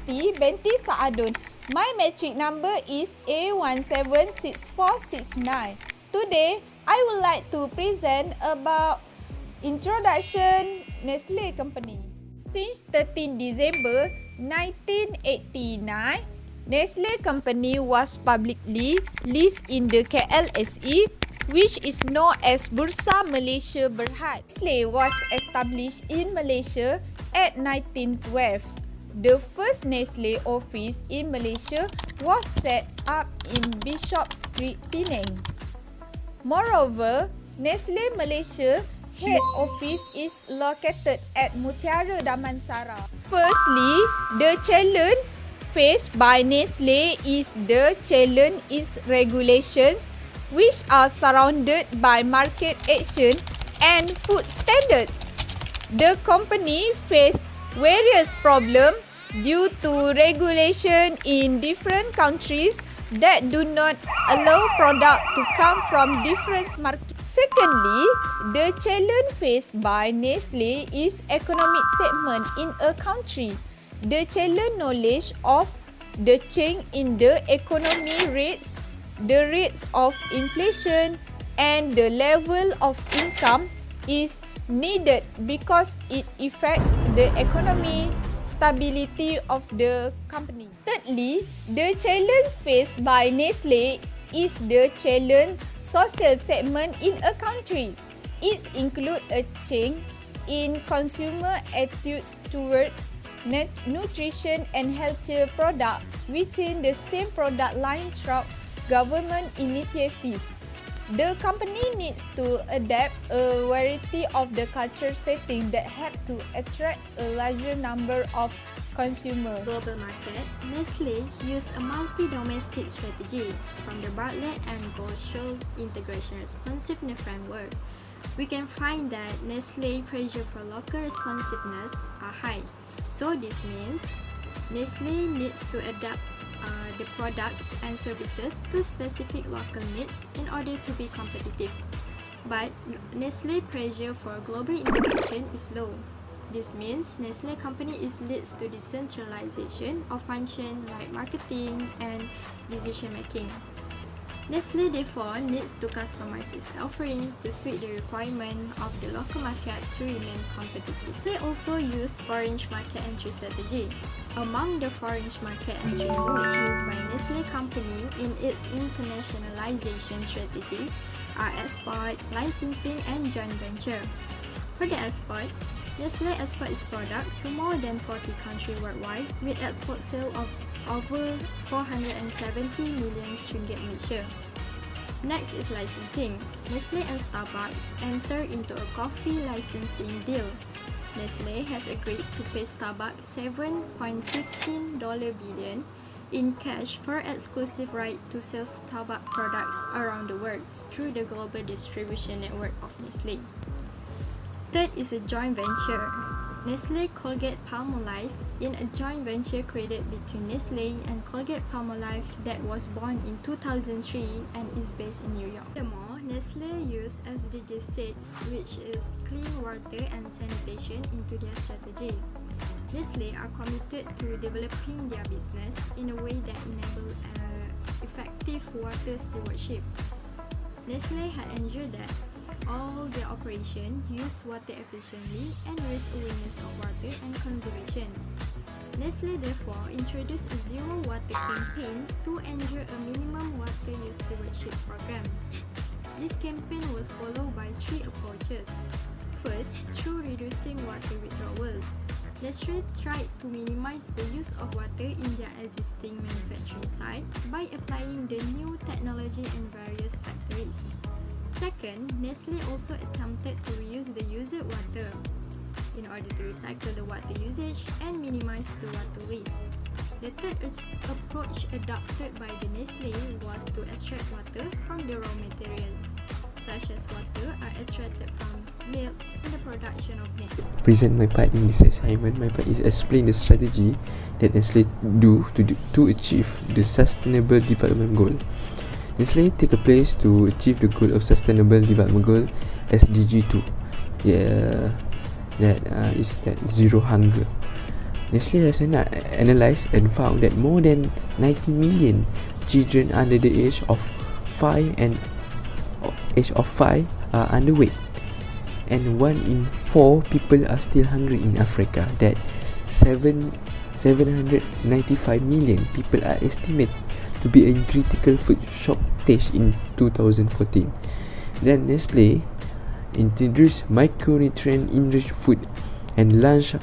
Siti binti Saadun. My metric number is A176469. Today, I would like to present about introduction Nestle company. Since 13 December 1989, Nestle company was publicly listed in the KLSE, which is known as Bursa Malaysia Berhad. Nestle was established in Malaysia at 1912. The first Nestle office in Malaysia was set up in Bishop Street, Penang. Moreover, Nestle Malaysia head office is located at Mutiara Damansara. Firstly, the challenge faced by Nestle is regulations, which are surrounded by market action and food standards. The company faced various problems due to regulation in different countries that do not allow products to come from different markets. Secondly, the challenge faced by Nestle is economic segment in a country. The challenge knowledge of the change in the economy rates, the rates of inflation, and the level of income is needed because it affects the economy stability of the company. Thirdly, the challenge faced by Nestle is the challenge social segment in a country. It includes a change in consumer attitudes toward nutrition and healthier products within the same product line through government initiative. The company needs to adapt a variety of the culture setting that help to attract a larger number of consumers. Global market, Nestle use a multi-domestic strategy from the Bartlett and Goschel integration responsiveness framework. We can find that Nestle pressure for local responsiveness are high. So this means Nestle needs to adapt the products and services to specific local needs in order to be competitive. But Nestle pressure for global integration is low. This means Nestle company leads to decentralization of function like marketing and decision making. Nestle therefore needs to customize its offering to suit the requirement of the local market to remain competitive. They also use foreign market entry strategy. Among the foreign market entry modes used by Nestle company in its internationalization strategy are export, licensing, and joint venture. For the export, Nestle exports its product to more than 40 countries worldwide with export sale of over 470 million ringgit Malaysia. Next is licensing. Nestle and Starbucks enter into a coffee licensing deal. Nestle has agreed to pay Starbucks $7.15 billion in cash for exclusive right to sell Starbucks products around the world through the global distribution network of Nestle. Third is a joint venture. Nestle Colgate-Palmolive in a joint venture created between Nestle and Colgate-Palmolive that was born in 2003 and is based in New York. Furthermore, Nestle use SDG 6, which is clean water and sanitation, into their strategy. Nestle are committed to developing their business in a way that enables effective water stewardship. Nestle had ensured that all their operations use water efficiently and raise awareness of water and conservation. Nestle therefore introduced a zero water campaign to ensure a minimum water use stewardship program. This campaign was followed by three approaches. First, through reducing water withdrawal. Nestle tried to minimize the use of water in their existing manufacturing site by applying the new technology in various factories. Second, Nestle also attempted to reuse the used water in order to recycle the water usage and minimize the water waste. The third approach adopted by the Nestle was to extract water from the raw materials, such as water are extracted from milks in the production of milk. Present my part in this assignment. My part is explain the strategy that Nestle do to achieve the Sustainable Development Goal. Nestle take a place to achieve the goal of Sustainable Development Goal SDG 2. That is zero hunger. Nestle has analyzed and found that more than 90 million children under the age of 5 are underweight, and 1 in 4 people are still hungry in Africa. That 795 million people are estimated to be in critical food shortage in 2014. Then Nestle introduced micronutrient-enriched food and launched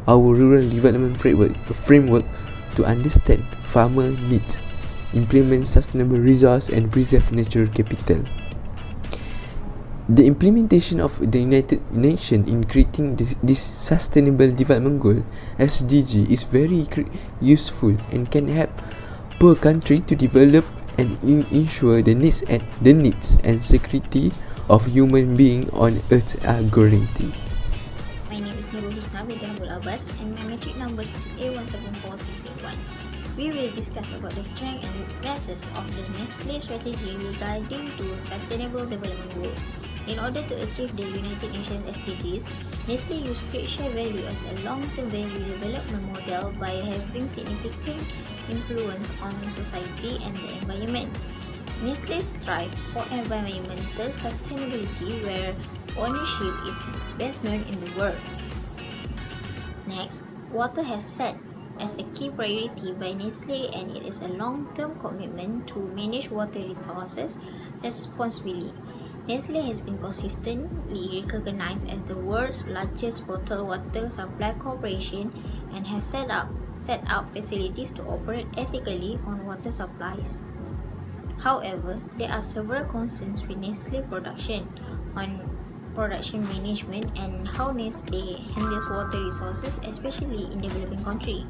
our rural development framework to understand farmer needs, implement sustainable resource and preserve natural capital. The implementation of the United Nations in creating this Sustainable Development Goal (SDG) is very useful and can help per country to develop and ensure the needs and security of human beings on Earth are guaranteed. My name is Nurul Husna Abdul Abbas and my metric number is A174681. We will discuss about the strengths and weaknesses of the Nestle strategy regarding to Sustainable Development Goals. In order to achieve the United Nations SDGs, Nestle used great share value as a long-term value development model by having significant influence on society and the environment. Nestle strives for environmental sustainability where ownership is best known in the world. Next, water has set as a key priority by Nestle, and it is a long-term commitment to manage water resources responsibly. Nestle has been consistently recognized as the world's largest bottled water supply corporation and has set up facilities to operate ethically on water supplies. However, there are several concerns with Nestle production management and how Nestle handles water resources, especially in developing countries.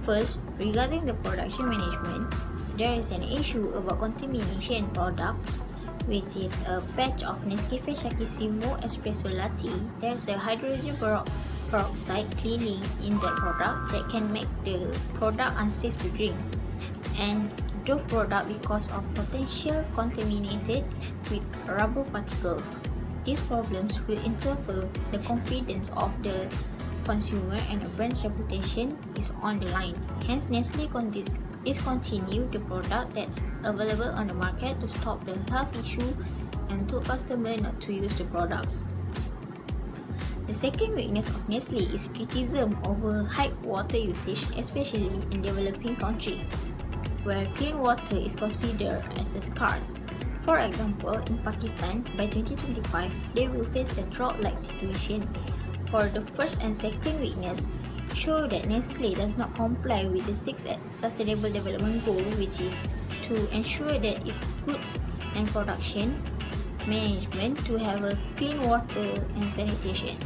First, regarding the production management, there is an issue about contamination products, which is a batch of Nescafe Shakissimo Espresso Latte. There's a hydrogen peroxide cleaning in that product that can make the product unsafe to drink, and Dove product because of potential contaminated with rubber particles. These problems will interfere the confidence of the consumer and a brand's reputation is on the line. Hence, Nestle discontinue the product that's available on the market to stop the health issue and told customers not to use the products. The second weakness of Nestle is criticism over high water usage, especially in developing countries, where clean water is considered as a scarce. For example, in Pakistan, by 2025, they will face a drought-like situation. For the first and second weakness, show that Nestle does not comply with the 6th Sustainable Development Goal, which is to ensure that its goods and production management to have a clean water and sanitation.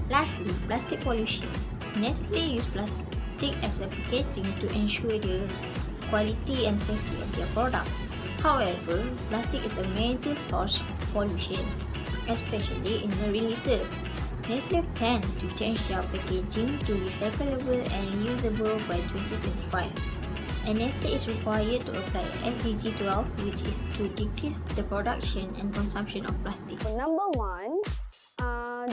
Lastly, plastic pollution. Nestle uses plastic as a packaging to ensure the quality and safety of their products. However, plastic is a major source of pollution, especially in marine litter. Nestle plans to change their packaging to recyclable and reusable by 2025. And Nestle is required to apply SDG 12, which is to decrease the production and consumption of plastic. Number one,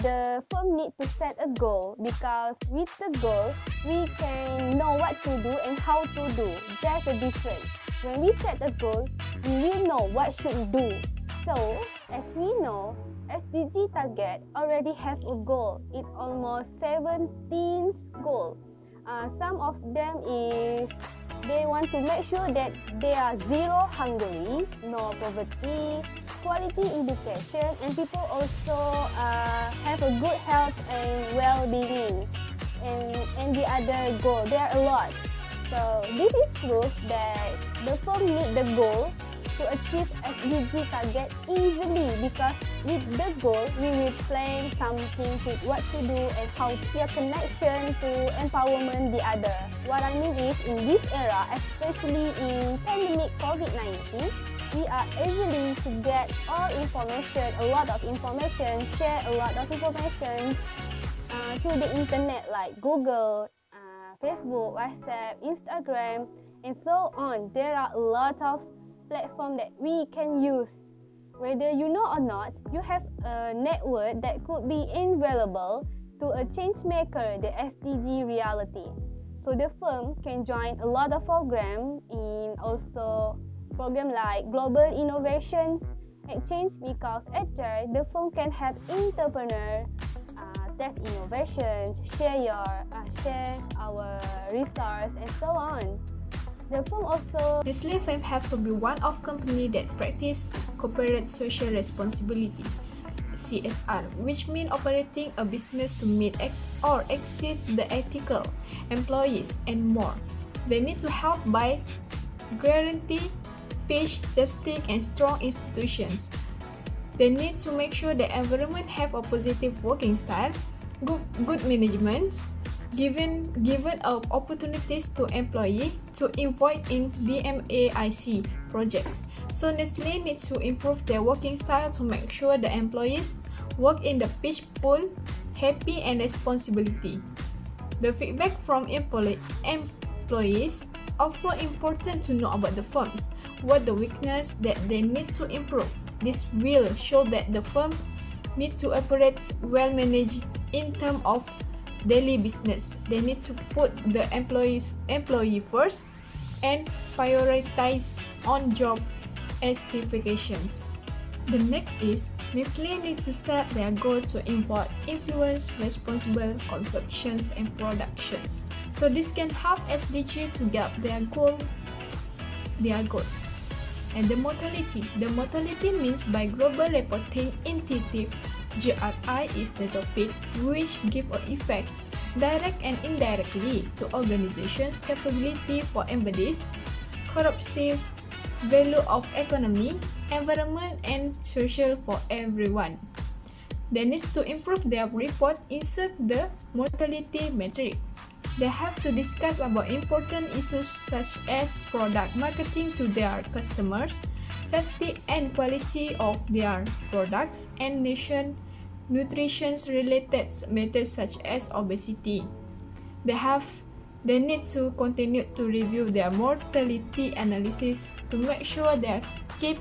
the firm need to set a goal, because with the goal, we can know what to do and how to do. There's a difference. When we set a goal, we will know what should we do. So, as we know, SDG target already have a goal. It's almost 17 goals. Some of them is they want to make sure that they are zero hungry, no poverty, quality education, and people also have a good health and well-being. And the other goal, there are a lot. So this is proof that the firm need the goal to achieve SDG target easily, because with the goal, we will plan something with what to do and how to connection to empowerment the other. What I mean is, in this era, especially in pandemic COVID-19, we are easily to get all information, a lot of information, share a lot of information through the internet like Google, Facebook, WhatsApp, Instagram, and so on. There are a lot of platforms that we can use. Whether you know or not, you have a network that could be invaluable to a change maker the SDG reality. So the firm can join a lot of programs in also program like global innovations exchange, because at there the firm can help entrepreneur test innovations, share our resource and so on. The firm also Nestle firm have to be one of company that practice corporate social responsibility (CSR), which mean operating a business to meet or exceed the ethical, employees, and more. They need to help by guarantee peace, justice, and strong institutions. They need to make sure the environment have a positive working style, good management, given opportunities to employee to involve in DMAIC projects. So Nestle needs to improve their working style to make sure the employees work in the peaceful, happy, and responsibility. The feedback from employees also important to know about the firms, what the weakness that they need to improve. This will show that the firm need to operate well managed in terms of daily business. They need to put the employee first and prioritize on job specifications. The next is Nestle need to set their goal to involve influence responsible consumptions and productions. So this can help SDG to get their goal. And the mortality means by Global Reporting Initiative, GRI is the topic which give an effect, direct and indirectly, to organizations' capability for embodies corruptive value of economy, environment, and social for everyone. They need to improve their report, insert the mortality metric. They have to discuss about important issues such as product marketing to their customers, safety and quality of their products, and nutrition-related matters such as obesity. They need to continue to review their mortality analysis to make sure they keep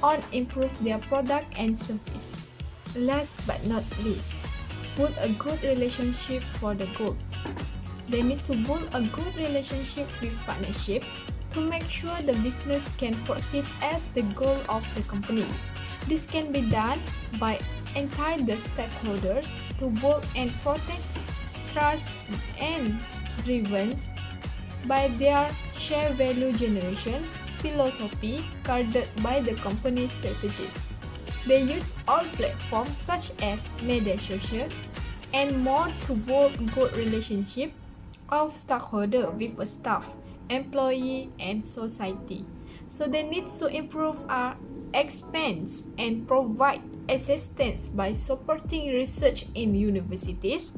on improve their product and service. Last but not least, build a good relationship for the goals. They need to build a good relationship with partnership to make sure the business can proceed as the goal of the company. This can be done by entire the stakeholders to build and protect trust and driven by their shared value generation philosophy guided by the company's strategies. They use all platforms such as media, social, and more to build good relationship of stakeholder with a staff, employee, and society. So they need to improve our expense and provide assistance by supporting research in universities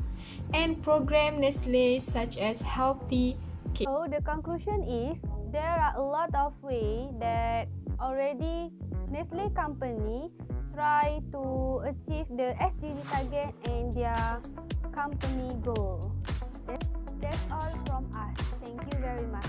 and program Nestle such as healthy kids. So the conclusion is there are a lot of ways that already Nestle company try to achieve the SDG target and their company goal. That's all from us. Thank you very much.